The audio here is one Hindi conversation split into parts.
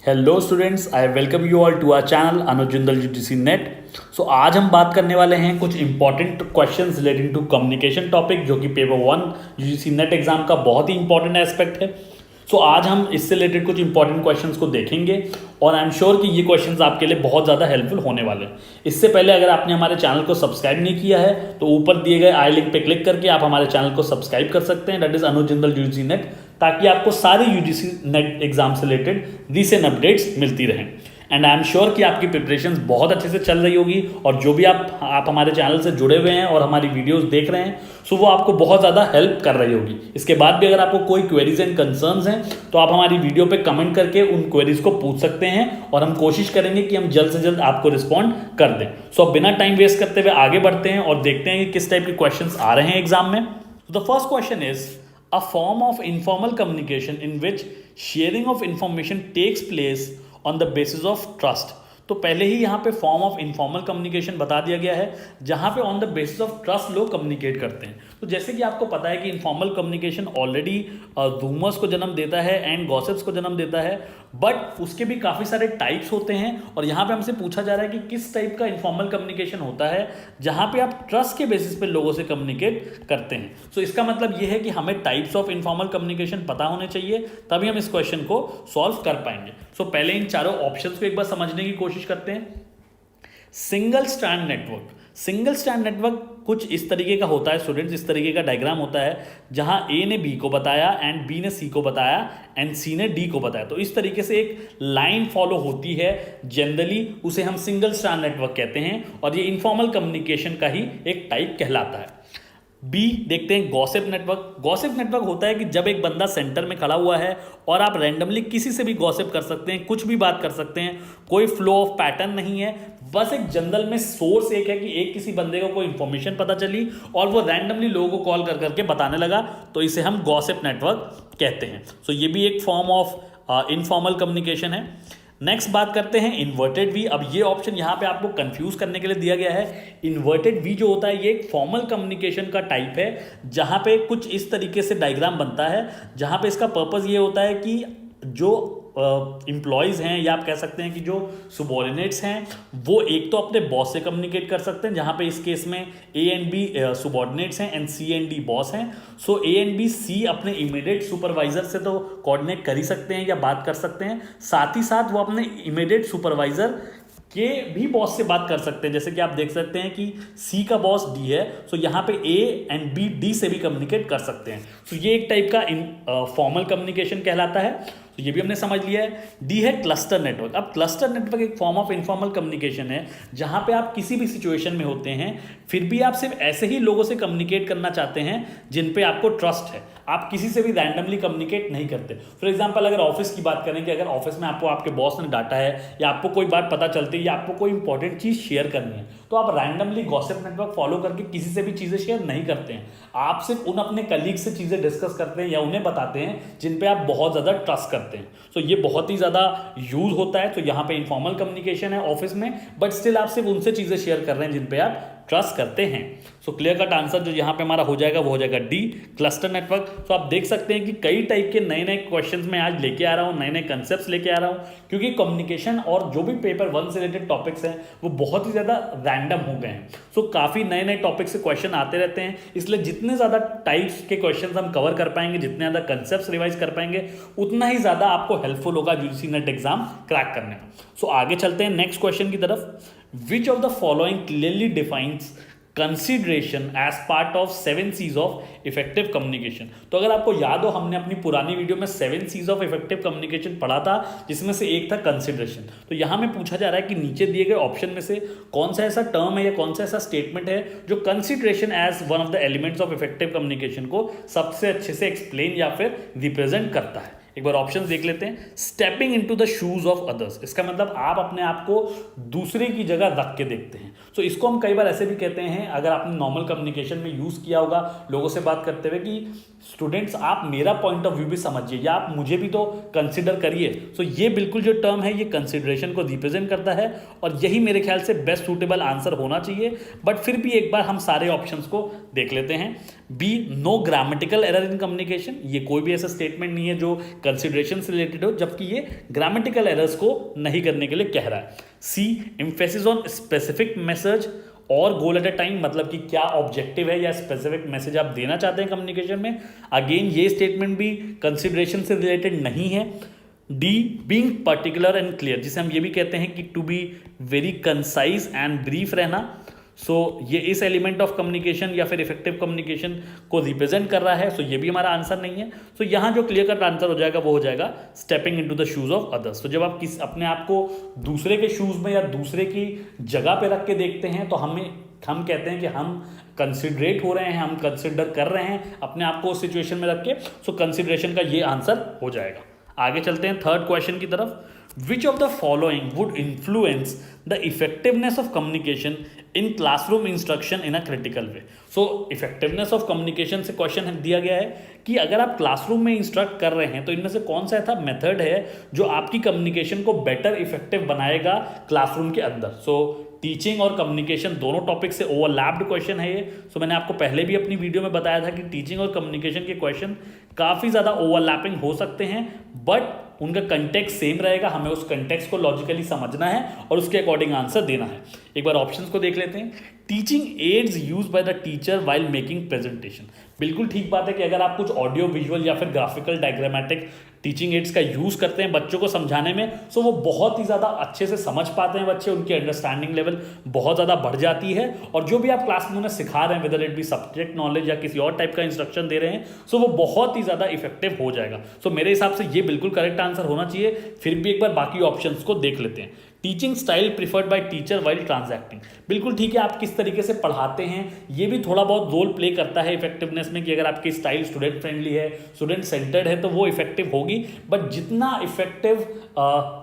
Hello students, I welcome you all to our channel Anuj Jindal UGC NET. So आज हम बात करने वाले हैं कुछ important questions relating to communication topic, जो कि पेपर 1 यूजीसी नेट एग्जाम का बहुत ही इंपॉर्टेंट एस्पेक्ट है। सो आज हम इससे रिलेटेड कुछ इंपॉर्टेंट क्वेश्चंस को देखेंगे और आई एम श्योर कि ये क्वेश्चंस आपके लिए बहुत ज़्यादा हेल्पफुल होने वाले हैं। इससे पहले अगर आपने हमारे चैनल को सब्सक्राइब नहीं किया है तो ऊपर दिए गए आई लिंक पे क्लिक करके आप हमारे चैनल को सब्सक्राइब कर सकते हैं, that is Anuj Jindal UGC net, ताकि आपको सारे यूजीसी नेट एग्जाम से रिलेटेड रीसेंट अपडेट्स मिलती रहें। एंड आई एम श्योर कि आपकी प्रिपरेशन बहुत अच्छे से चल रही होगी और जो भी आप हमारे चैनल से जुड़े हुए हैं और हमारी वीडियोस देख रहे हैं सो वो आपको बहुत ज़्यादा हेल्प कर रही होगी। इसके बाद भी अगर आपको कोई क्वेरीज एंड कंसर्न्स हैं तो आप हमारी वीडियो पे कमेंट करके उन क्वेरीज को पूछ सकते हैं और हम कोशिश करेंगे कि हम जल्द से जल्द आपको रिस्पॉन्ड कर दें। सो अब बिना टाइम वेस्ट करते हुए आगे बढ़ते हैं और देखते हैं कि किस टाइप के क्वेश्चन आ रहे हैं एग्जाम में। The first question is a form of informal communication in which sharing of information takes place on the basis of trust। तो पहले ही यहाँ पे फॉर्म ऑफ इनफॉर्मल कम्युनिकेशन बता दिया गया है जहाँ पे on the basis of trust लोग कम्युनिकेट करते हैं। तो जैसे कि आपको पता है कि इनफॉर्मल कम्युनिकेशन ऑलरेडी रूमर्स को जन्म देता है एंड गॉसिप्स को जन्म देता है, बट उसके भी काफ़ी सारे टाइप्स होते हैं और यहाँ पे हमसे पूछा जा रहा है कि किस टाइप का इनफॉर्मल कम्युनिकेशन होता है जहाँ पे आप ट्रस्ट के बेसिस पे लोगों से कम्युनिकेट करते हैं। सो इसका मतलब ये है कि हमें टाइप्स ऑफ इनफॉर्मल कम्युनिकेशन पता होने चाहिए, तभी हम इस क्वेश्चन को सॉल्व कर पाएंगे। सो पहले इन चारों ऑप्शंस को एक बार समझने की कोशिश करते हैं। Single strand network, single strand network कुछ इस तरीके का होता है स्टूडेंट्स, इस तरीके का डायग्राम होता है जहां ए ने बी को बताया एंड बी ने सी को बताया एंड सी ने डी को बताया। तो इस तरीके से एक लाइन फॉलो होती है, जनरली उसे हम सिंगल स्ट्रैंड नेटवर्क कहते हैं और ये इनफॉर्मल कम्युनिकेशन का ही एक टाइप कहलाता है। बी देखते हैं गॉसिप नेटवर्क। गॉसिप नेटवर्क होता है कि जब एक बंदा सेंटर में खड़ा हुआ है और आप रैंडमली किसी से भी गॉसिप कर सकते हैं, कुछ भी बात कर सकते हैं, कोई फ्लो ऑफ पैटर्न नहीं है, बस एक जनरल में सोर्स एक है कि एक किसी बंदे को कोई इंफॉर्मेशन पता चली और वो रैंडमली लोगों को कॉल कर करके बताने लगा, तो इसे हम गॉसिप नेटवर्क कहते हैं। सो ये भी एक फॉर्म ऑफ इनफॉर्मल कम्युनिकेशन है। नेक्स्ट बात करते हैं इन्वर्टेड वी। अब ये ऑप्शन यहाँ पे आपको कंफ्यूज करने के लिए दिया गया है। इन्वर्टेड वी जो होता है ये एक फॉर्मल कम्युनिकेशन का टाइप है जहाँ पे कुछ इस तरीके से डायग्राम बनता है, जहाँ पे इसका पर्पस ये होता है कि जो एम्प्लॉयज़ हैं या आप कह सकते हैं कि जो सुबॉर्डिनेट्स हैं वो एक तो अपने बॉस से कम्युनिकेट कर सकते हैं, जहाँ पे इस केस में ए एंड बी सुबॉर्डिनेट्स हैं and C and D boss हैं। So A and B C अपने इमीडिएट सुपरवाइजर से तो कोऑर्डिनेट कर ही सकते हैं या बात कर सकते हैं, साथ ही साथ वो अपने इमीडिएट सुपरवाइजर के भी बॉस से बात कर सकते हैं। जैसे कि आप देख सकते हैं कि सी का बॉस डी है, सो यहाँ पे ए एंड बी डी से भी कम्युनिकेट कर सकते हैं। सो ये एक टाइप का फॉर्मल कम्युनिकेशन कहलाता है, तो ये भी हमने समझ लिया है। डी है क्लस्टर नेटवर्क। अब क्लस्टर नेटवर्क एक फॉर्म ऑफ इनफॉर्मल कम्युनिकेशन है जहाँ पे आप किसी भी सिचुएशन में होते हैं, फिर भी आप सिर्फ ऐसे ही लोगों से कम्युनिकेट करना चाहते हैं जिन पे आपको ट्रस्ट है, आप किसी से भी रैंडमली कम्युनिकेट नहीं करते। फॉर एग्जांपल अगर ऑफिस की बात करें कि अगर ऑफिस में आपको आपके बॉस ने डांटा है या आपको कोई बात पता चलती है या आपको कोई इंपॉर्टेंट चीज़ शेयर करनी है, तो आप रैंडमली गॉसिप नेटवर्क फॉलो करके किसी से भी चीज़ें शेयर नहीं करते हैं। आप सिर्फ उन अपने कलीग से चीज़ें डिस्कस करते हैं या उन्हें बताते हैं जिन पे आप बहुत ज़्यादा ट्रस्ट करते हैं। सो ये बहुत ही ज़्यादा यूज होता है। तो यहाँ पे इनफॉर्मल कम्युनिकेशन है ऑफिस में, बट स्टिल आप सिर्फ उनसे चीज़ें शेयर कर रहे हैं जिन पे आप ट्रस्ट करते हैं। सो क्लियर कट आंसर जो यहाँ पे हमारा हो जाएगा वो हो जाएगा डी, क्लस्टर नेटवर्क। सो आप देख सकते हैं कि कई टाइप के नए नए क्वेश्चंस मैं आज लेके आ रहा हूँ, नए नए कंसेप्ट्स लेके आ रहा हूँ, क्योंकि कम्युनिकेशन और जो भी पेपर 1 से रिलेटेड टॉपिक्स हैं वो बहुत ही ज़्यादा रैंडम हो गए हैं। सो काफ़ी नए नए टॉपिक से क्वेश्चन आते रहते हैं, इसलिए जितने ज़्यादा टाइप्स के क्वेश्चन हम कवर कर पाएंगे, जितने ज़्यादा कंसेप्ट रिवाइज कर पाएंगे, उतना ही ज़्यादा आपको हेल्पफुल होगा यूजीसी नेट एग्जाम क्रैक करने में। सो आगे चलते हैं नेक्स्ट क्वेश्चन की तरफ। Which of the following clearly defines consideration as part of 7 C's of effective communication. तो अगर आपको याद हो हमने अपनी पुरानी वीडियो में 7 C's ऑफ इफेक्टिव कम्युनिकेशन पढ़ा था, जिसमें से एक था कंसिडरेशन। तो यहाँ में पूछा जा रहा है कि नीचे दिए गए ऑप्शन में से कौन सा ऐसा टर्म है या कौन सा ऐसा स्टेटमेंट है जो consideration as one of the elements of effective communication को सबसे अच्छे से एक्सप्लेन या फिर रिप्रेजेंट करता है। एक बार ऑप्शंस देख लेते हैं। Stepping into the shoes of others, इसका मतलब आप अपने आप को दूसरे की जगह रख के देखते हैं। सो इसको हम कई बार ऐसे भी कहते हैं, अगर आपने नॉर्मल कम्युनिकेशन में यूज़ किया होगा लोगों से बात करते हुए, कि स्टूडेंट्स आप मेरा पॉइंट ऑफ व्यू भी समझिए या आप मुझे भी तो कंसिडर करिए। सो ये बिल्कुल जो टर्म है ये कंसिडरेशन को रिप्रेजेंट करता है और यही मेरे ख्याल से बेस्ट सूटेबल आंसर होना चाहिए। बट फिर भी एक बार हम सारे ऑप्शंस को देख लेते हैं। B, no grammatical error in communication, ये कोई भी ऐसा स्टेटमेंट नहीं है जो कंसिडरेशन से रिलेटेड हो, जबकि ये ग्रामेटिकल एरर्स को नहीं करने के लिए कह रहा है। सी, एम्फेसिस ऑन स्पेसिफिक मैसेज और गोल एट अ टाइम, मतलब कि क्या ऑब्जेक्टिव है या स्पेसिफिक मैसेज आप देना चाहते हैं कम्युनिकेशन में। अगेन ये स्टेटमेंट भी कंसिडरेशन से रिलेटेड नहीं है। D, being particular and clear, जिसे हम ये भी कहते हैं कि to be very concise and brief रहना। सो ये इस एलिमेंट ऑफ कम्युनिकेशन या फिर इफेक्टिव कम्युनिकेशन को रिप्रेजेंट कर रहा है। सो ये भी हमारा आंसर नहीं है। सो यहाँ जो क्लियर कट आंसर हो जाएगा वो हो जाएगा stepping into the shoes of others. तो जब आप अपने आप को दूसरे के शूज में या दूसरे की जगह पे रख के देखते हैं तो हम कहते हैं कि हम कंसिडरेट हो रहे हैं, हम कंसिडर कर रहे हैं अपने आप को उस सिचुएशन में रख के। सो कंसिडरेशन का ये आंसर हो जाएगा। आगे चलते हैं थर्ड क्वेश्चन की तरफ। Which of the following would influence the effectiveness of communication in classroom instruction in a critical way? So effectiveness of communication से क्वेश्चन दिया गया है कि अगर आप क्लासरूम में इंस्ट्रक्ट कर रहे हैं तो इनमें से कौन सा ऐसा मेथड है जो आपकी कम्युनिकेशन को बेटर इफेक्टिव बनाएगा क्लासरूम के अंदर। सो टीचिंग और कम्युनिकेशन दोनों टॉपिक से ओवरलैप्ड क्वेश्चन है ये। सो मैंने आपको पहले भी अपनी वीडियो में बताया था कि टीचिंग और कम्युनिकेशन के क्वेश्चन काफ़ी ज़्यादा ओवरलैपिंग हो सकते हैं, बट उनका कंटेक्स्ट सेम रहेगा। हमें उस कंटेक्स्ट को लॉजिकली समझना है और उसके अकॉर्डिंग आंसर देना है। एक बार ऑप्शंस को देख लेते हैं। Teaching ads use by the teacher while making presentation, बिल्कुल ठीक बात है कि अगर आप कुछ ऑडियो विजुअल या फिर ग्राफिकल डायग्रामेटिक टीचिंग एड्स का यूज करते हैं बच्चों को समझाने में, सो वो बहुत ही ज़्यादा अच्छे से समझ पाते हैं बच्चे, उनकी अंडरस्टैंडिंग लेवल बहुत ज़्यादा बढ़ जाती है और जो भी आप क्लास में उन्हें सिखा रहे हैं, whether it be subject knowledge या किसी और टाइप का इंस्ट्रक्शन दे रहे हैं, सो वो बहुत ही ज़्यादा इफेक्टिव हो जाएगा। सो मेरे हिसाब से ये बिल्कुल करेक्ट आंसर होना चाहिए। फिर भी एक बार बाकी ऑप्शंस को देख लेते हैं। Teaching style preferred by teacher while transacting, बिल्कुल ठीक है, आप किस तरीके से पढ़ाते हैं ये भी थोड़ा बहुत रोल प्ले करता है इफेक्टिवनेस में, कि अगर आपकी स्टाइल स्टूडेंट फ्रेंडली है, स्टूडेंट सेंटर्ड है, तो वो इफेक्टिव होगी। बट जितना इफेक्टिव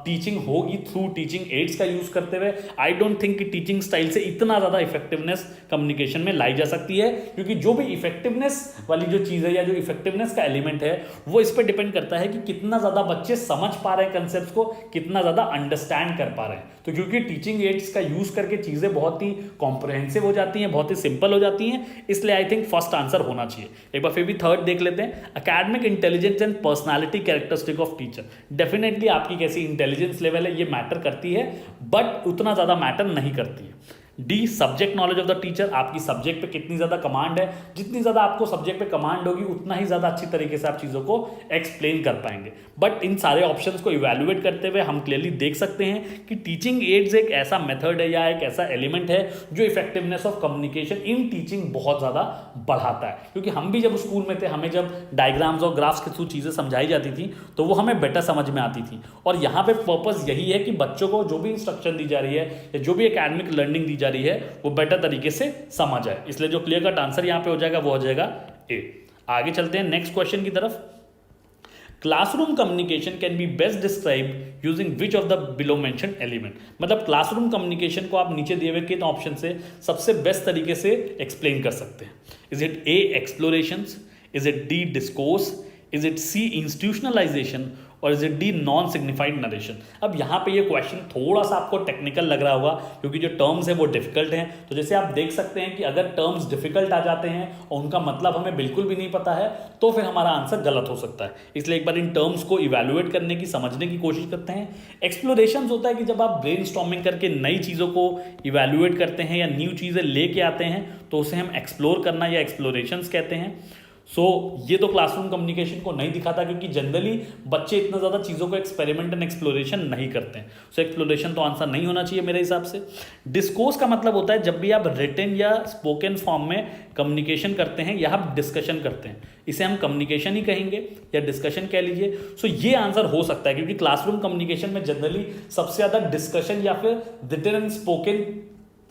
टीचिंग होगी थ्रू टीचिंग एड्स का यूज करते हुए, आई डोंट थिंक कि टीचिंग स्टाइल से इतना ज़्यादा इफेक्टिवनेस कम्युनिकेशन में लाई जा सकती है, क्योंकि जो भी इफेक्टिवनेस वाली जो चीज़ है या जो इफेक्टिवनेस का एलिमेंट है वो इस पर डिपेंड करता है कि कितना ज़्यादा बच्चे समझ पा रहे हैं कंसेप्ट को, कितना ज़्यादा अंडरस्टैंड कर पा रहे हैं। तो क्योंकि टीचिंग एड्स का यूज करके चीज़ें बहुत ही कॉम्प्रहेंसिव हो जाती हैं, बहुत ही सिंपल हो जाती हैं, इसलिए आई थिंक फर्स्ट आंसर होना चाहिए। एक बार फिर भी थर्ड देख लेते हैं। Academic intelligence and personality characteristic of teacher, definitely आपकी कैसी इंटेलिजेंस लेवल है ये मैटर करती है, बट उतना ज़्यादा मैटर नहीं करती है। D, subject knowledge of the teacher, आपकी सब्जेक्ट पे कितनी ज़्यादा कमांड है, जितनी ज़्यादा आपको सब्जेक्ट पे कमांड होगी उतना ही ज़्यादा अच्छी तरीके से आप चीज़ों को एक्सप्लेन कर पाएंगे। बट इन सारे ऑप्शंस को इवैल्यूएट करते हुए हम क्लियरली देख सकते हैं कि टीचिंग एड्स एक ऐसा मेथड है या एक ऐसा एलिमेंट है जो effectiveness of communication in teaching बहुत ज़्यादा बढ़ाता है। क्योंकि हम भी जब स्कूल में थे, हमें जब डायग्राम्स और ग्राफ्स के थ्रू चीज़ें समझाई जाती थी तो वो हमें बेटर समझ में आती थी, और यहाँ पे पर्पज़ यही है कि बच्चों को जो भी इंस्ट्रक्शन दी जा रही है या जो भी एकेडमिक लर्निंग दी जा रही है वो बेटर तरीके से समझ आए। इसलिए जो क्लियर कट आंसर यहां पे हो जाएगा वो हो जाएगा ए। आगे चलते हैं नेक्स्ट क्वेश्चन की तरफ। Classroom communication can be best describe using which of the below mentioned element, मतलब क्लासरूम कम्युनिकेशन को आप नीचे दिए हुए किन ऑप्शन से सबसे बेस्ट तरीके से एक्सप्लेन कर सकते हैं। Is it A, explorations, is it D, discourse, is it C, institutionalisation, और is it D, non signified narration. अब यहाँ पे ये क्वेश्चन थोड़ा सा आपको टेक्निकल लग रहा होगा क्योंकि जो टर्म्स है वो डिफिकल्ट हैं। तो जैसे आप देख सकते हैं कि अगर टर्म्स डिफिकल्ट आ जाते हैं और उनका मतलब हमें बिल्कुल भी नहीं पता है तो फिर हमारा आंसर गलत हो सकता है। इसलिए एक बार इन टर्म्स को इवैल्यूएट करने की, समझने की कोशिश करते हैं। एक्सप्लोरेशन होता है कि जब आप ब्रेनस्टॉर्मिंग करके नई चीज़ों को इवैल्यूएट करते हैं या न्यू चीज़ें लेके आते हैं तो उसे हम एक्सप्लोर करना या एक्सप्लोरेशंस कहते हैं। ये तो क्लासरूम कम्युनिकेशन को नहीं दिखाता क्योंकि जनरली बच्चे इतना ज़्यादा चीज़ों को एक्सपेरिमेंट एंड एक्सप्लोरेशन नहीं करते हैं। एक्सप्लोरेशन तो आंसर नहीं होना चाहिए मेरे हिसाब से। डिस्कोर्स का मतलब होता है जब भी आप रिटन या स्पोकन फॉर्म में कम्युनिकेशन करते हैं या आप डिस्कशन करते हैं, इसे हम कम्युनिकेशन ही कहेंगे या डिस्कशन कह लीजिए। ये आंसर हो सकता है क्योंकि क्लासरूम कम्युनिकेशन में जनरली सबसे ज़्यादा डिस्कशन या फिर रिटन एंड स्पोकन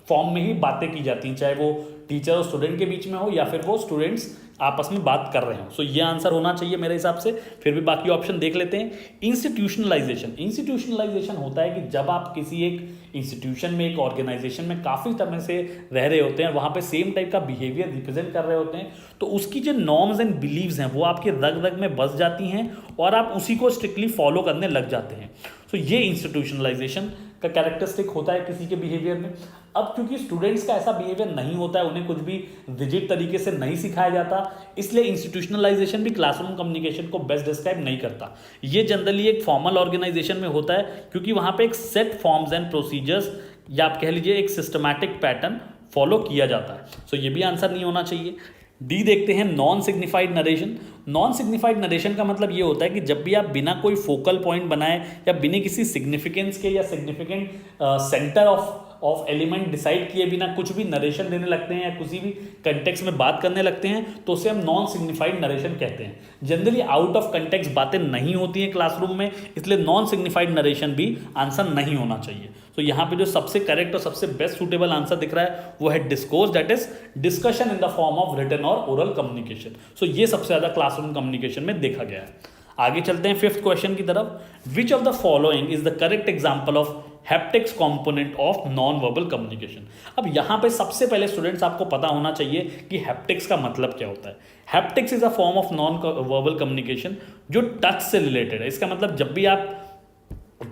फॉर्म में ही बातें की जाती हैं, चाहे वो टीचर और स्टूडेंट के बीच में हो या फिर वो स्टूडेंट्स आपस में बात कर रहे हो। ये आंसर होना चाहिए मेरे हिसाब से। फिर भी बाकी ऑप्शन देख लेते हैं। इंस्टीट्यूशनलाइजेशन होता है कि जब आप किसी एक इंस्टीट्यूशन में, एक ऑर्गेनाइजेशन में काफ़ी समय से रह रहे होते हैं, वहाँ पे सेम टाइप का बिहेवियर रिप्रेजेंट कर रहे होते हैं, तो उसकी जो नॉर्म्स एंड बिलीव्स हैं वो आपके रग रग में बस जाती हैं और आप उसी को स्ट्रिक्टली फॉलो करने लग जाते हैं। ये इंस्टीट्यूशनलाइजेशन का कैरेक्टरिस्टिक होता है किसी के बिहेवियर में। अब क्योंकि स्टूडेंट्स का ऐसा बिहेवियर नहीं होता है, उन्हें कुछ भी रिजिड तरीके से नहीं सिखाया जाता, इसलिए इंस्टीट्यूशनलाइजेशन भी क्लासरूम कम्युनिकेशन को बेस्ट डिस्क्राइब नहीं करता। ये जनरली एक फॉर्मल ऑर्गेनाइजेशन में होता है, क्योंकि वहाँ पे एक सेट फॉर्म्स एंड प्रोसीजर्स या आप कह लीजिए एक सिस्टमैटिक पैटर्न फॉलो किया जाता है। सो ये भी आंसर नहीं होना चाहिए। डी देखते हैं, non signified narration. Non signified narration का मतलब ये होता है कि जब भी आप बिना कोई फोकल पॉइंट बनाए या बिना किसी सिग्निफिकेंस के या significant centre of element decide किए बिना कुछ भी नरेशन देने लगते हैं या किसी भी कंटेक्स्ट में बात करने लगते हैं, तो उसे हम नॉन सिग्निफाइड नरेशन कहते हैं। जनरली आउट ऑफ कंटेक्स्ट बातें नहीं होती हैं क्लासरूम में, इसलिए नॉन सिग्निफाइड नरेशन भी आंसर नहीं होना चाहिए। तो यहाँ पे जो सबसे करेक्ट और सबसे बेस्ट सुटेबल आंसर दिख रहा है वो है discourse, that is discussion in the form of written और ओरल कम्युनिकेशन। सो ये सबसे ज्यादा क्लासरूम कम्युनिकेशन में देखा गया है। आगे चलते हैं फिफ्थ क्वेश्चन की तरफ। Which of the following is the correct example of haptics component of non verbal communication. अब यहाँ पे सबसे पहले स्टूडेंट्स आपको पता होना चाहिए कि हैप्टिक्स का मतलब क्या होता है। Haptics is a form of non verbal communication जो टच से रिलेटेड है। इसका मतलब जब भी आप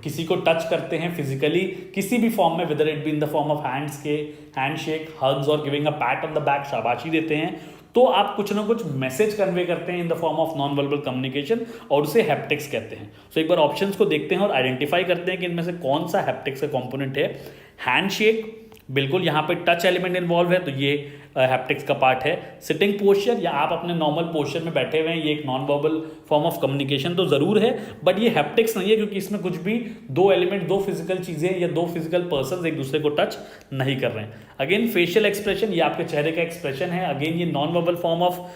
किसी को टच करते हैं फिजिकली किसी भी फॉर्म में, whether it be in the form of hands के हैंडशेक, हग्स और giving a PAT on the back, शाबाशी देते हैं, तो आप कुछ ना कुछ मैसेज कन्वे करते हैं इन the form of non verbal communication और उसे हैप्टिक्स कहते हैं। सो एक बार ऑप्शंस को देखते हैं और आइडेंटिफाई करते हैं कि इनमें से कौन सा हैप्टिक्स का कंपोनेंट है। हैंडशेक, बिल्कुल यहाँ पे टच एलिमेंट इन्वॉल्व है, तो ये हैप्टिक्स का पार्ट है। सिटिंग पोस्चर या आप अपने नॉर्मल पोस्चर में बैठे हुए हैं, ये एक non verbal form of communication तो जरूर है, बट ये हैप्टिक्स नहीं है क्योंकि इसमें कुछ भी दो एलिमेंट, दो फिजिकल चीजें या दो फिजिकल पर्सन एक दूसरे को टच नहीं कर रहे हैं। अगेन फेशियल एक्सप्रेशन, ये आपके चेहरे का एक्सप्रेशन है, अगेन ये non verbal form of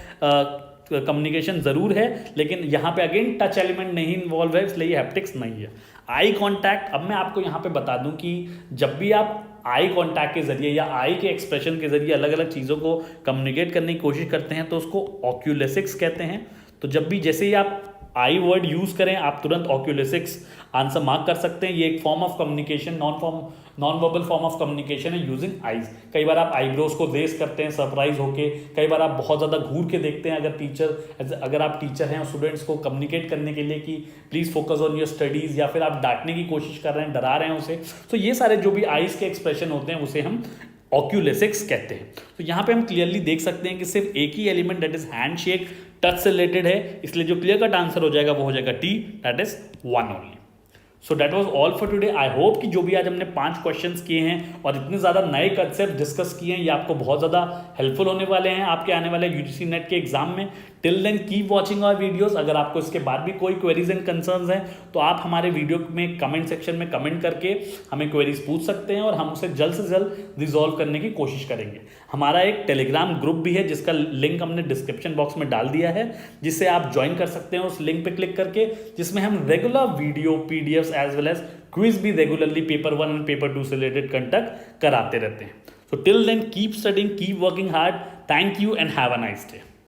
communication जरूर है, लेकिन यहाँ पे अगेन टच एलिमेंट नहीं इन्वॉल्व है, इसलिए ये हैप्टिक्स नहीं है। आई कॉन्टैक्ट, अब मैं आपको यहाँ पे बता दूं कि जब भी आप आई कॉन्टैक्ट के जरिए या आई के एक्सप्रेशन के जरिए अलग अलग चीज़ों को कम्युनिकेट करने की कोशिश करते हैं तो उसको ऑक्यूलेसिक्स कहते हैं। तो जब भी जैसे ही आप आई वर्ड यूज करें आप तुरंत ऑक्यूलेसिक्स आंसर मार्क कर सकते हैं। ये एक form of communication, non verbal form of communication है यूजिंग आईज। कई बार आप आईब्रोज को रेस करते हैं सरप्राइज होके, कई बार आप बहुत ज़्यादा घूर के देखते हैं अगर आप टीचर हैं और स्टूडेंट्स को कम्युनिकेट करने के लिए कि please focus on your studies, या फिर आप डांटने की कोशिश कर रहे हैं, डरा रहे हैं उसे, तो ये सारे जो भी आईज के एक्सप्रेशन होते हैं उसे हम ऑक्यूलेसिक्स कहते हैं। तो यहाँ पे हम क्लियरली देख सकते हैं कि सिर्फ एक ही element that is handshake touch से रिलेटेड है, इसलिए जो क्लियर कट आंसर हो जाएगा वो हो जाएगा T, that is 1 only. So that was all for today. I hope कि जो भी आज हमने 5 क्वेश्चंस किए हैं और इतने ज़्यादा नए कंसेप्ट डिस्कस किए हैं ये आपको बहुत ज़्यादा हेल्पफुल होने वाले हैं आपके आने वाले यूजीसी नेट के एग्जाम में। Till then keep watching our videos. अगर आपको इसके बाद भी कोई क्वेरीज एंड कंसर्न्स हैं तो आप हमारे वीडियो में कमेंट सेक्शन में कमेंट करके हमें क्वेरीज पूछ सकते हैं और हम उसे जल्द से जल्द रिजॉल्व करने की कोशिश करेंगे। हमारा एक टेलीग्राम ग्रुप भी है जिसका लिंक हमने डिस्क्रिप्शन बॉक्स में डाल दिया है, जिससे आप ज्वाइन कर सकते हैं उस लिंक पे क्लिक करके, जिसमें हम regular video PDFs as well as quiz भी रेगुलरली पेपर 1 एंड पेपर 2 से रिलेटेड कंडक्ट कराते रहते हैं। So till then keep studying, keep working hard. Thank you and have a nice day.